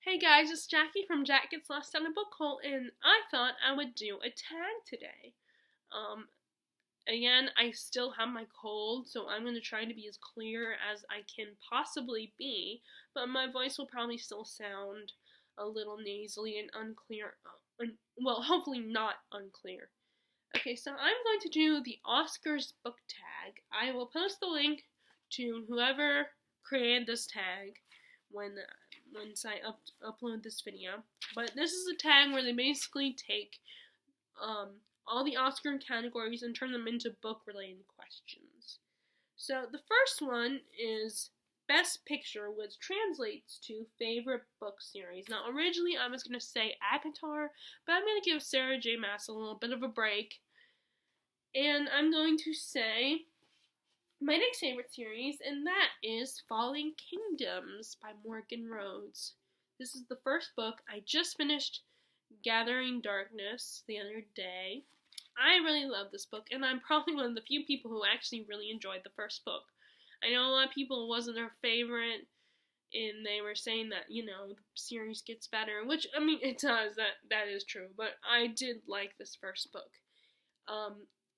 Hey guys, it's Jackie from Jack Gets Lost on a Book Hole, and I thought I would do a tag today. Um, Again, I still have my cold, so I'm going to try to be as clear as I can possibly be, but my voice will probably still sound a little nasally and unclear. Well, hopefully not unclear. Okay, so I'm going to do the Oscars book tag. I will post the link to whoever created this tag when once I upload this video. But this is a tag where they basically take all the Oscar categories and turn them into book-related questions. So the first one is Best Picture, which translates to favorite book series. Now, originally I was going to say Avatar, but I'm going to give Sarah J. Maas a little bit of a break. And I'm going to say my next favorite series, and that is Falling Kingdoms by Morgan Rhodes. This is the first book. I just finished Gathering Darkness the other day. I really love this book, and I'm probably one of the few people who actually really enjoyed the first book. I know a lot of people it wasn't their favorite, and they were saying that, the series gets better, which, I mean, it does, that is true, but I did like this first book.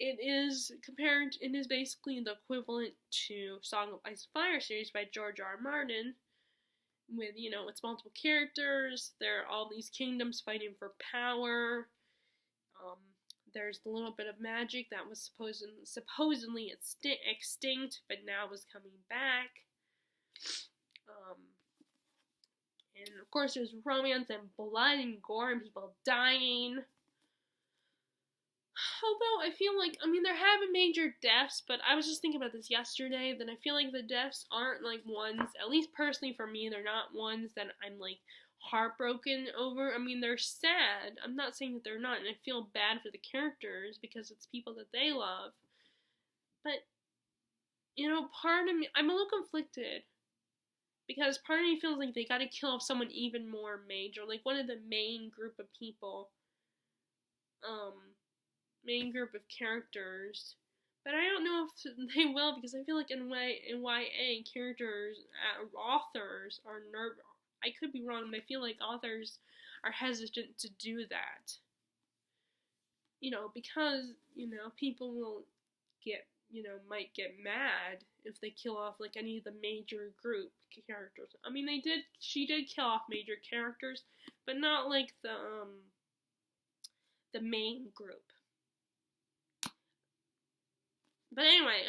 It is basically the equivalent to Song of Ice and Fire series by George R. R. Martin, with, its multiple characters. There are all these kingdoms fighting for power. There's a little bit of magic that was supposedly extinct, but now is coming back. And of course there's romance and blood and gore and people dying. Although I feel like, there have been major deaths, but I was just thinking about this yesterday, that I feel like the deaths aren't like ones, at least personally for me, they're not ones that I'm like heartbroken over. They're sad. I'm not saying that they're not, and I feel bad for the characters because it's people that they love. But, part of me, I'm a little conflicted. Because part of me feels like they gotta kill off someone even more major, like one of the main group of people. Main group of characters, but I don't know if they will, because I feel like in YA characters, authors are I could be wrong, but I feel like authors are hesitant to do that. Because people will might get mad if they kill off like any of the major group characters. She did kill off major characters, but not like the main group. But anyway,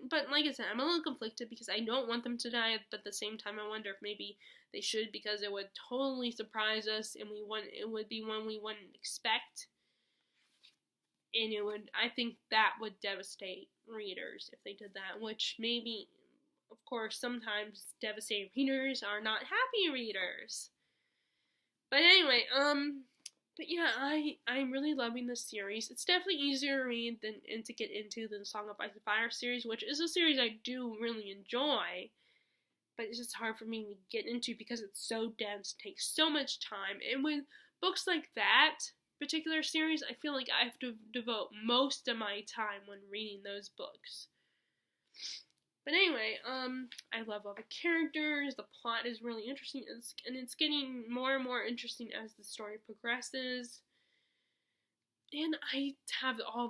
but like I said, I'm a little conflicted because I don't want them to die, but at the same time I wonder if maybe they should, because it would totally surprise us, and it would be one we wouldn't expect. And I think that would devastate readers if they did that, which maybe, of course, sometimes devastating readers are not happy readers. But anyway, but yeah, I'm really loving this series. It's definitely easier to read and to get into than Song of Ice and Fire series, which is a series I do really enjoy, but it's just hard for me to get into because it's so dense, takes so much time, and with books like that particular series, I feel like I have to devote most of my time when reading those books. But anyway, I love all the characters, the plot is really interesting, and it's getting more and more interesting as the story progresses. And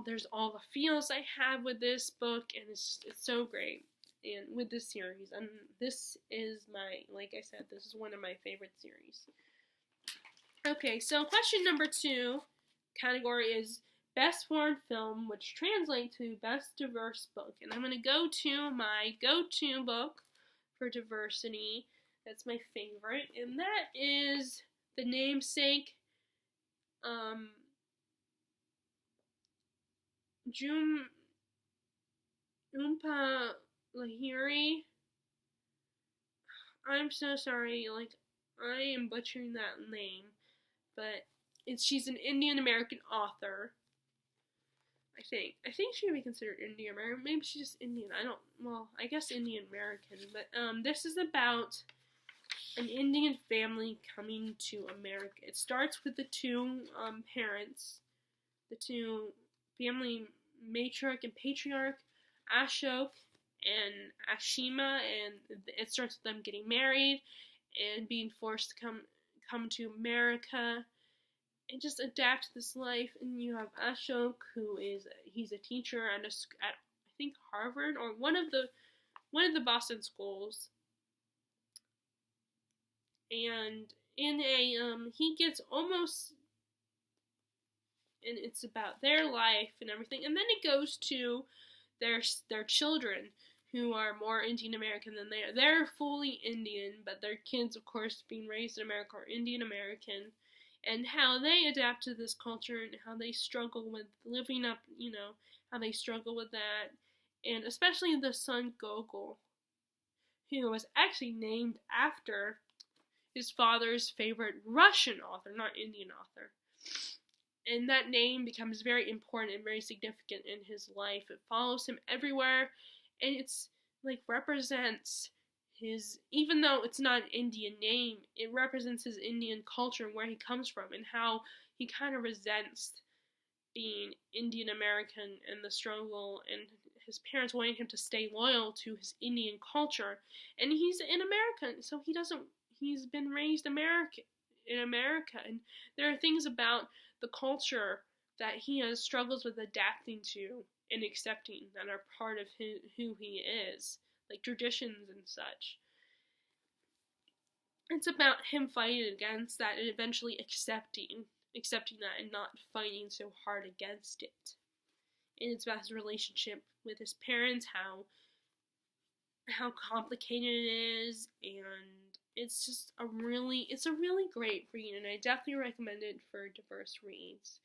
there's all the feels I have with this book, and it's so great. And with this series, and this is like I said, this is one of my favorite series. Okay, so question number 2 category is Best Foreign Film, which translates to Best Diverse Book. And I'm going to go to my go-to book for diversity. That's my favorite. And that is The Namesake, Oompa Lahiri. I'm so sorry, I am butchering that name. But she's an Indian American author. I think she would be considered Indian American. Maybe she's just Indian. I guess Indian American. But this is about an Indian family coming to America. It starts with the two parents, the two family matriarch and patriarch, Ashok and Ashima, and it starts with them getting married and being forced to come come to America and just adapt to this life. And you have Ashok, he's a teacher at I think Harvard or one of the Boston schools, and he gets almost, and it's about their life and everything, and then it goes to their children, who are more Indian American than they are. They're fully Indian, but their kids, of course, being raised in America, are Indian American, and how they adapt to this culture and how they struggle with living up, how they struggle with that, and especially the son Gogol, who was actually named after his father's favorite Russian author, not Indian author. And that name becomes very important and very significant in his life. It follows him everywhere, and it's represents his, even though it's not an Indian name, it represents his Indian culture and where he comes from and how he kind of resents being Indian American and the struggle and his parents wanting him to stay loyal to his Indian culture. And he's an American, so he's been raised in America, and there are things about the culture that he has struggles with adapting to and accepting that are part of who he is, like traditions and such. It's about him fighting against that and eventually accepting that and not fighting so hard against it. And it's about his relationship with his parents, how complicated it is, and it's a really great read, and I definitely recommend it for diverse reads.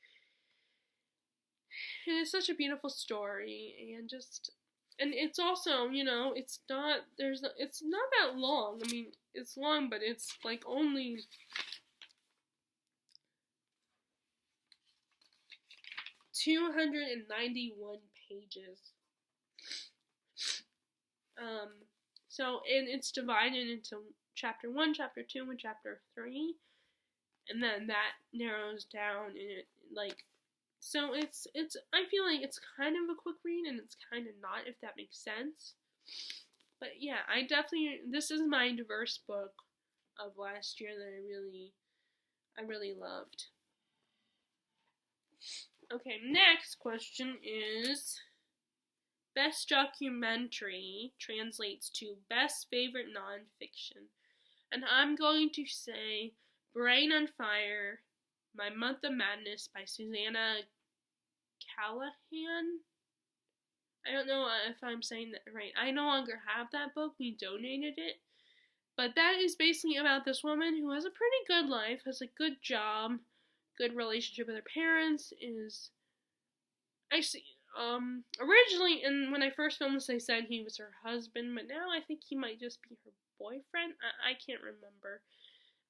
And it's such a beautiful story, and it's also, it's not that long. I mean, it's long, but it's only 291 pages. And it's divided into chapter 1, chapter 2, and chapter 3, and then that narrows down, and so it's I feel like it's kind of a quick read, and it's kind of not, if that makes sense. But yeah, this is my diverse book of last year that I really loved. Okay, next question is, best documentary translates to best favorite nonfiction. And I'm going to say Brain on Fire, My Month of Madness by Susanna Callahan. I don't know if I'm saying that right. I no longer have that book. We donated it. But that is basically about this woman who has a pretty good life, has a good job, good relationship with her parents, originally, and when I first filmed this, I said he was her husband, but now I think he might just be her boyfriend. I can't remember.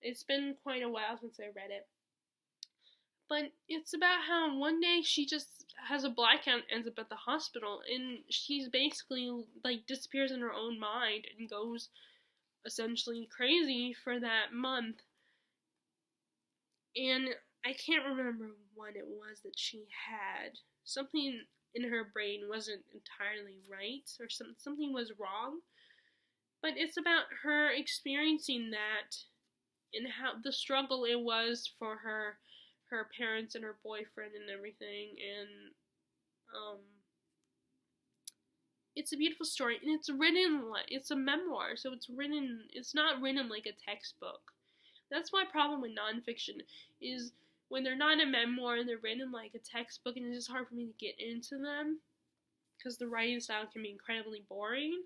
It's been quite a while since I read it. But it's about how one day she just has a blackout and ends up at the hospital, and she's basically, disappears in her own mind and goes essentially crazy for that month. And I can't remember what it was that she had. Something in her brain wasn't entirely right, or something was wrong. But it's about her experiencing that and how the struggle it was for her parents and her boyfriend and everything. And it's a beautiful story, and it's a memoir, so it's not written like a textbook. That's my problem with nonfiction, is when they're not a memoir and they're written like a textbook, and it's just hard for me to get into them because the writing style can be incredibly boring.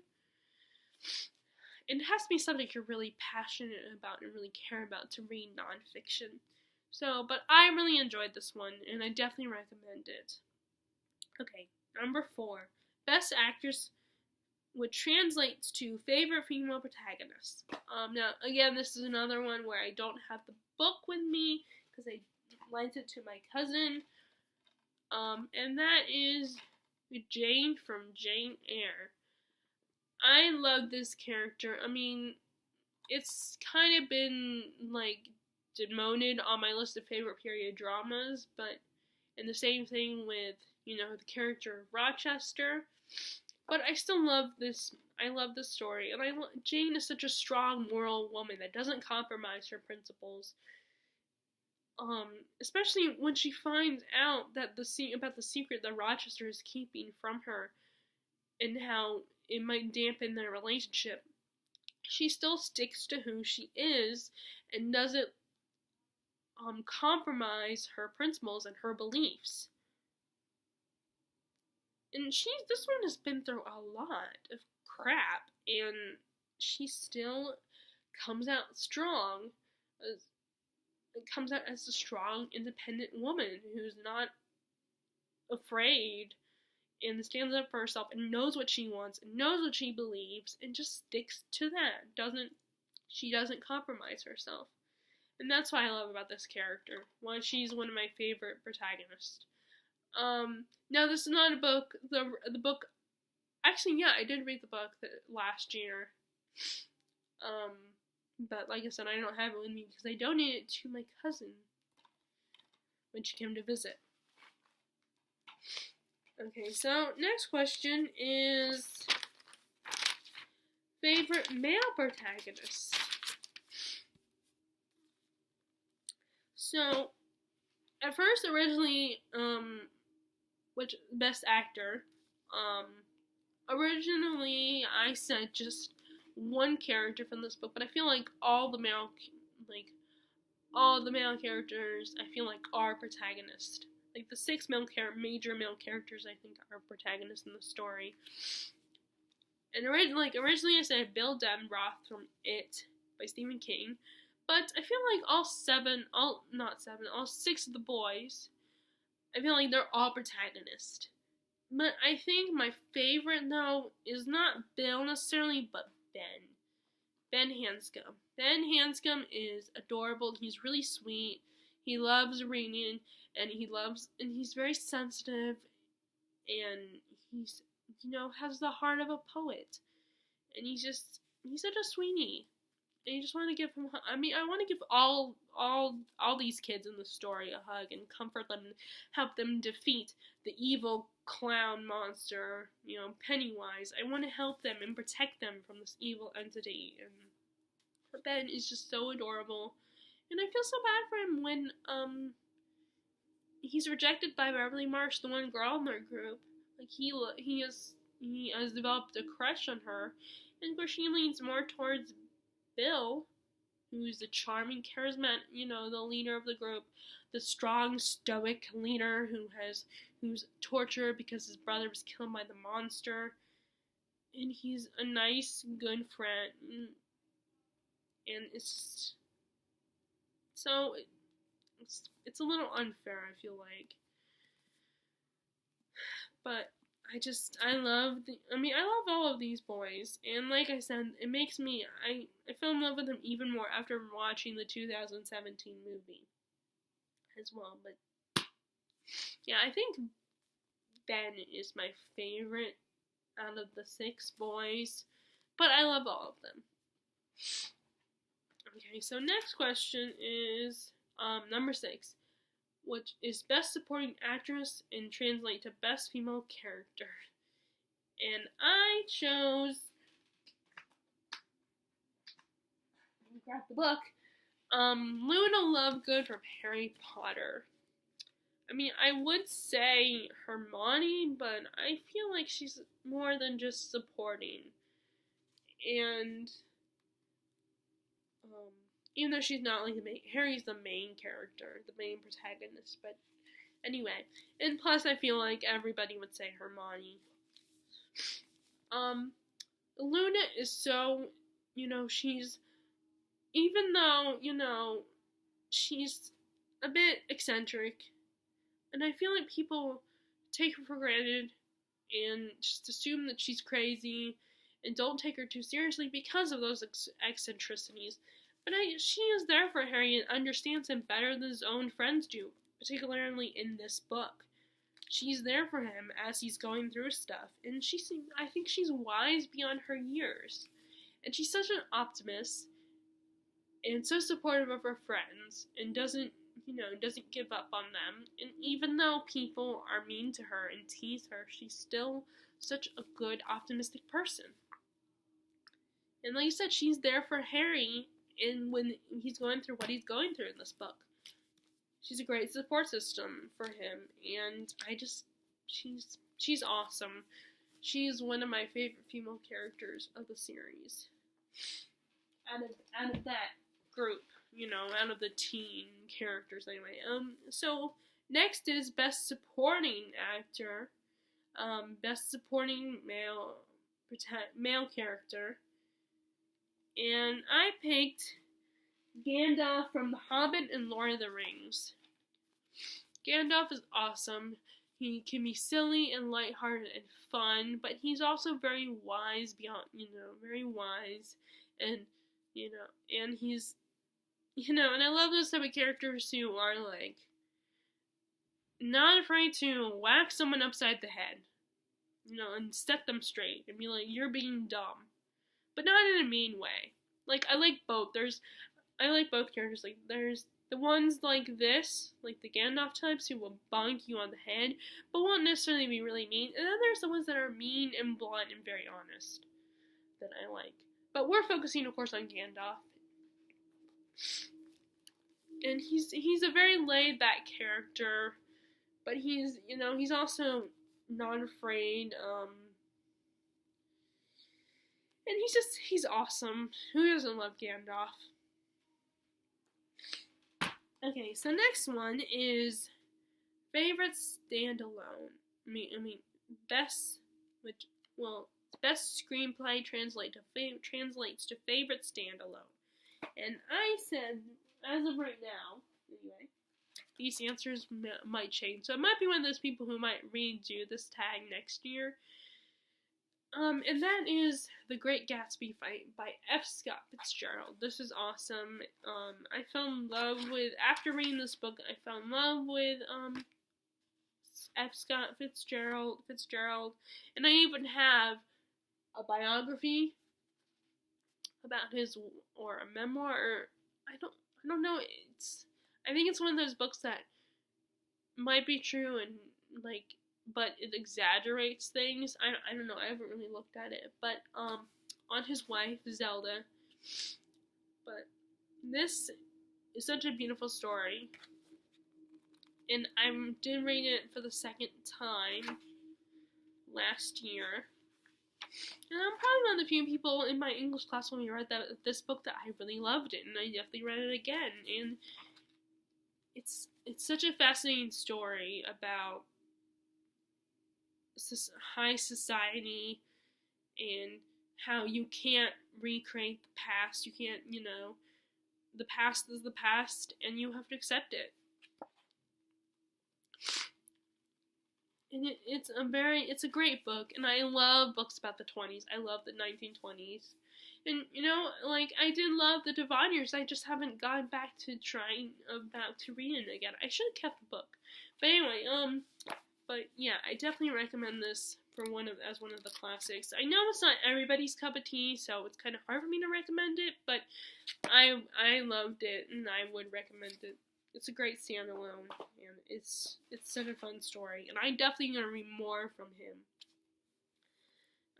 It has to be something you're really passionate about and really care about to read nonfiction. So, but I really enjoyed this one, and I definitely recommend it. Okay, number 4. Best Actress, which translates to favorite female protagonist. Now, again, this is another one where I don't have the book with me because I lent it to my cousin. And that is Jane from Jane Eyre. I love this character. I mean, it's kind of been, demoted on my list of favorite period dramas, and the same thing with, the character of Rochester. But I still love this. I love this story, and Jane is such a strong moral woman that doesn't compromise her principles, Especially when she finds out that about the secret that Rochester is keeping from her, and how it might dampen their relationship, she still sticks to who she is and doesn't compromise her principles and her beliefs. And this one has been through a lot of crap, and she still comes out strong. Comes out as a strong, independent woman who's not afraid and stands up for herself and knows what she wants and knows what she believes and just sticks to that. She doesn't compromise herself. And that's what I love about this character. Why she's one of my favorite protagonists. Now this is not a book. The book, actually, yeah, I did read the book last year. But like I said, I don't have it with me because I donated it to my cousin when she came to visit. Okay, so next question is favorite male protagonist. So, at first, originally, which best actor, originally I said just one character from this book, but I feel like all the male characters, I feel like are protagonists. Like the 6 major male characters, I think, are protagonists in the story. And originally I said Bill Denbrough from It by Stephen King, but I feel like all 6 of the boys, I feel like they're all protagonists. But I think my favorite, though, is not Bill necessarily, but Ben. Ben Hanscom. Ben Hanscom is adorable. He's really sweet. He loves reading, and he's very sensitive, and he's, has the heart of a poet. And he's such a sweetie. And you just want to give him, I want to give all these kids in the story a hug and comfort them and help them defeat the evil clown monster, Pennywise. I want to help them and protect them from this evil entity. And Ben is just so adorable. And I feel so bad for him when, he's rejected by Beverly Marsh, the one girl in their group. Like, he has developed a crush on her. And of course she leans more towards Bill, who's the charming, charismatic, the leader of the group, the strong, stoic leader who's tortured because his brother was killed by the monster, and he's a nice, good friend, and it's a little unfair, I feel like, but I love all of these boys, and like I said, it makes me, I fell in love with them even more after watching the 2017 movie as well, but yeah, I think Ben is my favorite out of the 6 boys, but I love all of them. Okay, so next question is, number 6. Which is Best Supporting Actress and translate to Best Female Character. And I chose, let me grab the book, Luna Lovegood from Harry Potter. I would say Hermione, but I feel like she's more than just supporting. And, even though she's not like Harry's the main character, the main protagonist, but anyway. And plus I feel like everybody would say Hermione. Luna is so, she's, even though, she's a bit eccentric, and I feel like people take her for granted and just assume that she's crazy and don't take her too seriously because of those eccentricities. But she is there for Harry and understands him better than his own friends do, particularly in this book. She's there for him as he's going through stuff, and I think she's wise beyond her years. And she's such an optimist, and so supportive of her friends, and doesn't give up on them. And even though people are mean to her and tease her, she's still such a good, optimistic person. And like I said, she's there for Harry and when he's going through what he's going through in this book. she's a great support system for him, and she's awesome. She's one of my favorite female characters of the series. Out of that group, out of the teen characters anyway. So next is Best Supporting Actor. Best Supporting Male Character. And I picked Gandalf from The Hobbit and Lord of the Rings. Gandalf is awesome. He can be silly and lighthearted and fun, but he's also very wise very wise, and and he's, and I love those type of characters who are like not afraid to whack someone upside the head, and set them straight and be like, you're being dumb, but not in a mean way. Like, I like both characters. Like, there's the ones like this, like the Gandalf types who will bonk you on the head, but won't necessarily be really mean. And then there's the ones that are mean and blunt and very honest that I like. But we're focusing, of course, on Gandalf. And he's a very laid-back character, but he's also not afraid. And he's awesome. Who doesn't love Gandalf? Okay, so next one is favorite standalone. Best screenplay translates to favorite standalone. And I said, as of right now, anyway, these answers might change. So it might be one of those people who might redo this tag next year. And that is The Great Gatsby by F. Scott Fitzgerald. This is awesome. I fell in love with, after reading this book, I fell in love with, F. Scott Fitzgerald, and I even have a biography about his, or a memoir, or, I don't know, I think it's one of those books that might be true and, like, but it exaggerates things. I don't know, I haven't really looked at it, but, on his wife, Zelda. But this is such a beautiful story, and I did read it for the second time last year, and I'm probably one of the few people in my English class when we read this book that I really loved it, and I definitely read it again, and it's such a fascinating story about high society and how you can't recreate the past. You can't, the past is the past and you have to accept it. And it's a great book, and I love books about the 20s. I love the 1920s. And, I did love The Diviners. I just haven't gone back to read it again. I should have kept the book. But anyway, but yeah, I definitely recommend this as one of the classics. I know it's not everybody's cup of tea, so it's kind of hard for me to recommend it, but I loved it, and I would recommend it. It's a great standalone, and it's such a fun story, and I'm definitely going to read more from him.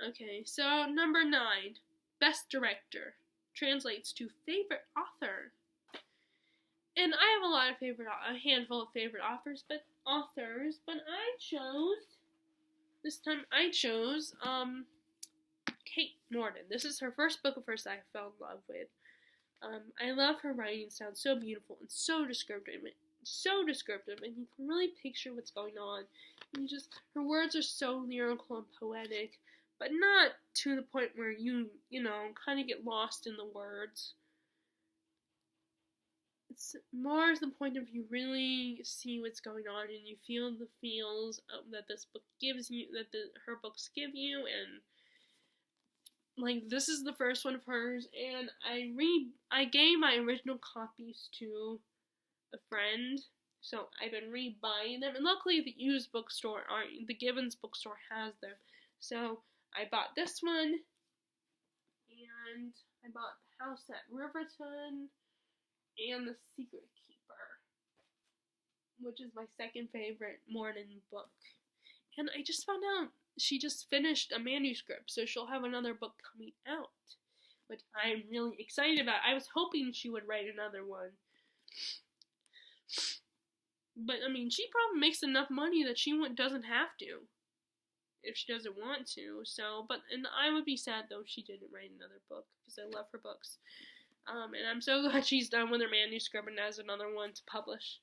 Okay, so number 9, Best Director, translates to Favorite Author. And I have a handful of favorite authors, but this time I chose Kate Norton. This is her first book of hers that I fell in love with. I love her writing. It sounds so beautiful and so descriptive, and you can really picture what's going on. And her words are so lyrical and poetic, but not to the point where you kind of get lost in the words. It's more to the point of you really see what's going on, and you feel the feels that this book gives you, her books give you, and this is the first one of hers, and I gave my original copies to a friend, so I've been rebuying them, and luckily the used bookstore, the Gibbons bookstore, has them. So I bought this one, and I bought The House at Riverton, and The Secret Keeper, which is my second favorite Morton book. And I just found out she just finished a manuscript, so she'll have another book coming out, which I'm really excited about. I was hoping she would write another one. But I mean, she probably makes enough money that she doesn't have to if she doesn't want to. So, but and I would be sad though if she didn't write another book because I love her books. And I'm so glad she's done with her manuscript and has another one to publish.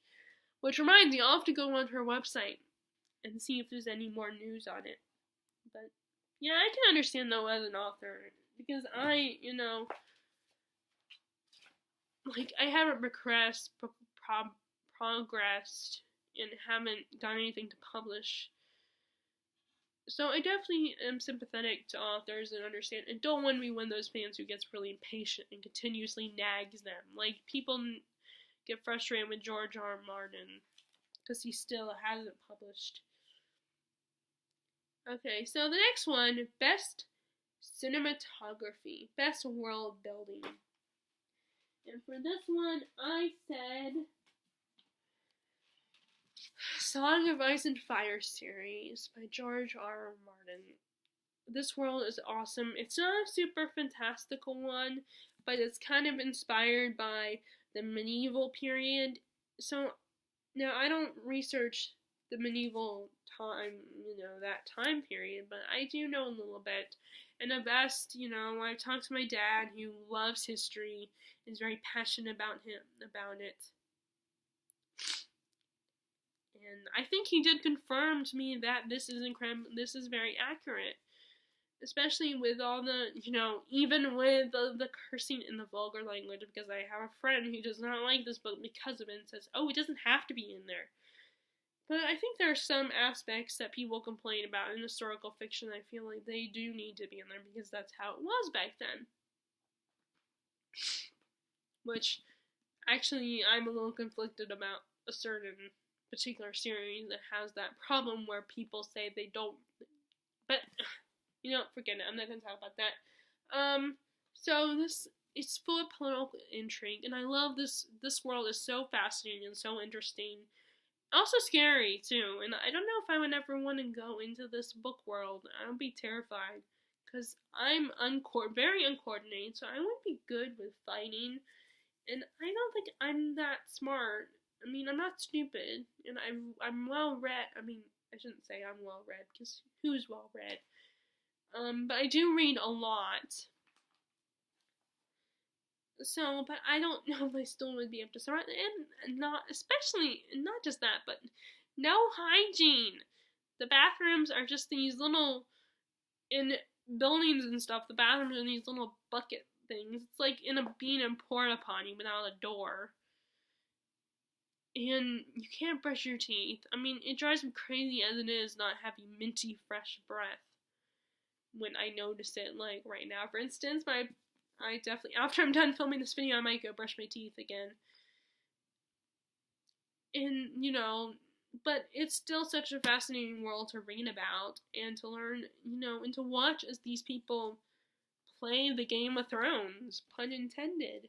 Which reminds me, I'll have to go on her website and see if there's any more news on it. But yeah, I can understand though as an author because I haven't progressed and haven't done anything to publish. So I definitely am sympathetic to authors and understand and don't want to be one of those fans who gets really impatient and continuously nags them. Like, people get frustrated with George R. R. Martin because he still hasn't published. Okay, so the next one, Best Cinematography, Best World Building. And for this one, I said Song of Ice and Fire series by George R. R. Martin. This world is awesome. It's not a super fantastical one, but it's kind of inspired by the medieval period. So, now I don't research the medieval time, that time period, but I do know a little bit. And the best, I've talked to my dad who loves history, is very passionate about it. And I think he did confirm to me that this is incredible. This is very accurate, especially with all the, even with the cursing in the vulgar language. Because I have a friend who does not like this book because of it and says, "Oh, it doesn't have to be in there." But I think there are some aspects that people complain about in historical fiction. I feel like they do need to be in there because that's how it was back then. Which, actually, I'm a little conflicted about a certain particular series that has that problem where people say they don't, but forget it. I'm not gonna talk about that. So it's full of political intrigue, and I love this. This world is so fascinating and so interesting, also scary too. And I don't know if I would ever want to go into this book world. I would be terrified because I'm very uncoordinated, so I wouldn't be good with fighting, and I don't think I'm that smart. I mean, I'm not stupid, and I'm well read. I mean, I shouldn't say I'm well read, because who's well read? But I do read a lot. So, but I don't know if I still would be able to survive, and not just that, but no hygiene. The bathrooms are just these little, in buildings and stuff, the bathrooms are these little bucket things. It's like being in porta potty without a door. And you can't brush your teeth. I mean, it drives me crazy as it is not having minty fresh breath when I notice it, like right now. For instance, I definitely, after I'm done filming this video, I might go brush my teeth again. And, but it's still such a fascinating world to read about and to learn, and to watch as these people play the Game of Thrones, pun intended.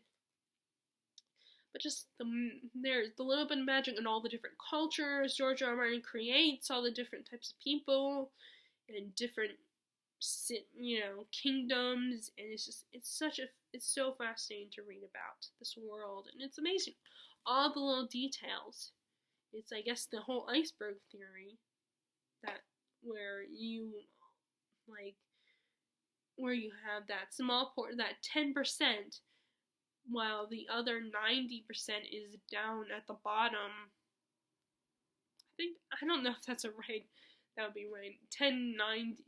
But just there's the little bit of magic in all the different cultures George R. R. Martin creates, all the different types of people and different, kingdoms, and it's so fascinating to read about this world, and it's amazing. All the little details. It's, I guess, the whole iceberg theory where you have that small that 10%. While the other 90% is down at the bottom. I don't know if that's that would be right. 1090.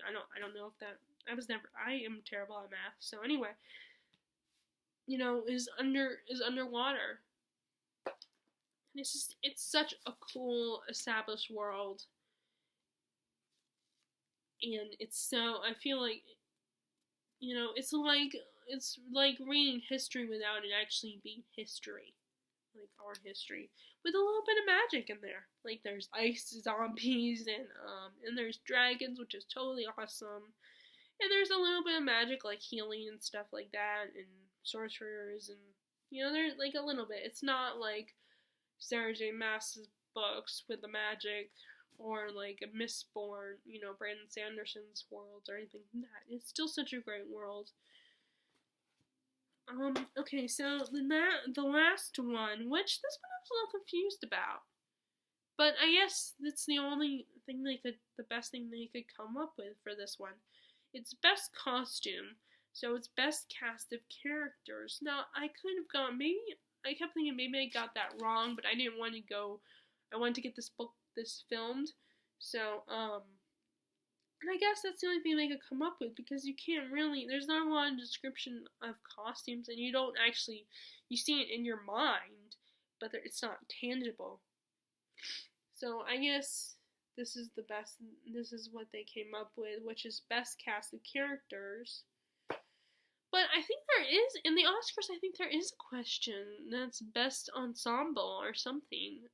I don't know if that, I am terrible at math. So anyway, is underwater. And it's such a cool established world. And I feel like, it's like reading history without it actually being history. Like our history. With a little bit of magic in there. Like there's ice zombies and there's dragons, which is totally awesome. And there's a little bit of magic like healing and stuff like that, and sorcerers, and there's like a little bit. It's not like Sarah J. Maas's books with the magic, or like a Mistborn, Brandon Sanderson's worlds or anything like that. It's still such a great world. Okay, so the last one, which this one I was a little confused about. But I guess that's the only thing the best thing they could come up with for this one. It's best costume, so it's best cast of characters. Now, I could have gone, I kept thinking maybe I got that wrong, but I didn't want to go, I wanted to get this filmed. So, and I guess that's the only thing they could come up with, because you can't really, there's not a lot of description of costumes, and you don't actually, you see it in your mind, but it's not tangible. So I guess this is what they came up with, which is best cast of characters. But I think there is, in the Oscars, I think there is a question that's best ensemble or something.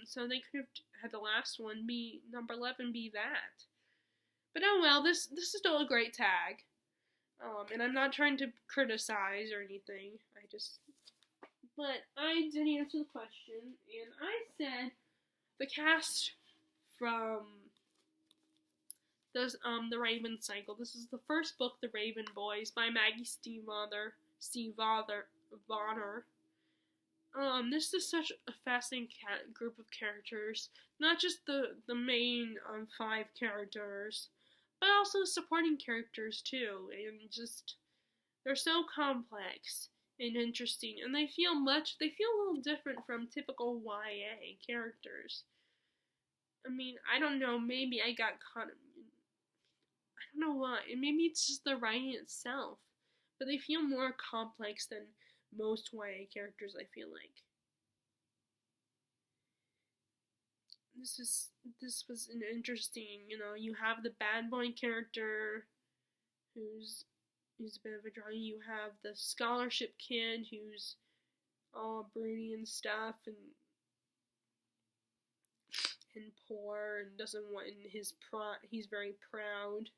So they could have had the last one be, number 11 be that. But oh well, this is still a great tag. And I'm not trying to criticize or anything. But I did answer the question, and I said the cast from the Raven Cycle. This is the first book, The Raven Boys, by Maggie Stiefvater. This is such a fascinating group of characters. Not just the main 5 characters, but also the supporting characters too. And just, they're so complex and interesting, and they feel a little different from typical YA characters. I mean, I don't know, maybe I got caught, I don't know why, and maybe it's just the writing itself, but they feel more complex than most YA characters, I feel like. This was an interesting, you have the bad boy character, who's a bit of a drawing. You have the scholarship kid who's all broody and stuff, and poor, and doesn't want, he's very proud.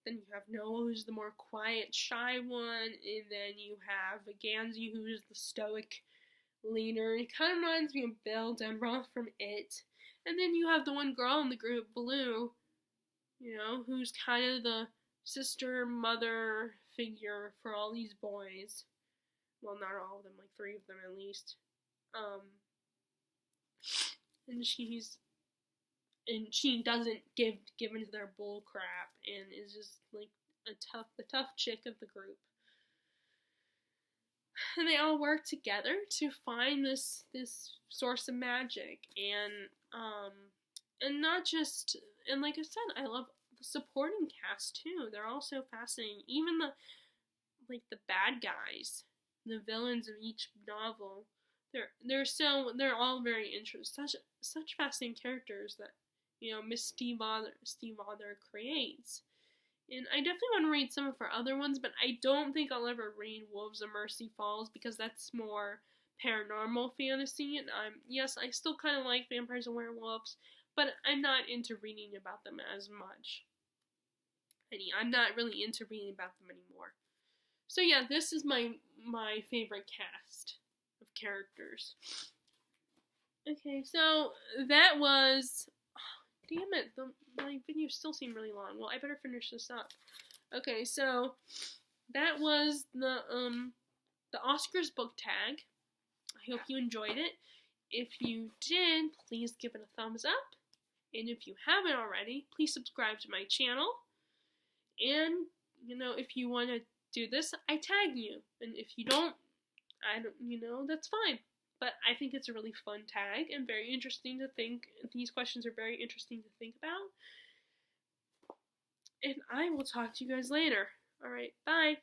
Then you have Noah, who's the more quiet, shy one, and then you have Gansey, who's the stoic leader. It kind of reminds me of Bill Denbrough from It. And then you have the one girl in the group, Blue, who's kind of the sister, mother figure for all these boys. Well, not all of them, like 3 of them at least. And she doesn't give into their bull crap, and is just like the tough chick of the group. And they all work together to find this source of magic, and not just, and like I said, I love the supporting cast too. They're all so fascinating. Even the bad guys, the villains of each novel, they're all very interesting. Such fascinating characters that Miss Stiefvater creates. And I definitely want to read some of her other ones, but I don't think I'll ever read Wolves of Mercy Falls, because that's more paranormal fantasy, and yes, I still kind of like vampires and werewolves, but I'm not into reading about them as much. I'm not really into reading about them anymore. So yeah, this is my favorite cast of characters. Okay, so that was, damn it, my video still seemed really long. Well, I better finish this up. Okay, so that was the Oscars book tag. I hope you enjoyed it. If you did, please give it a thumbs up. And if you haven't already, please subscribe to my channel. And, if you want to do this, I tag you. And if you don't, that's fine. But I think it's a really fun tag and very interesting to think. These questions are very interesting to think about. And I will talk to you guys later. Alright, bye.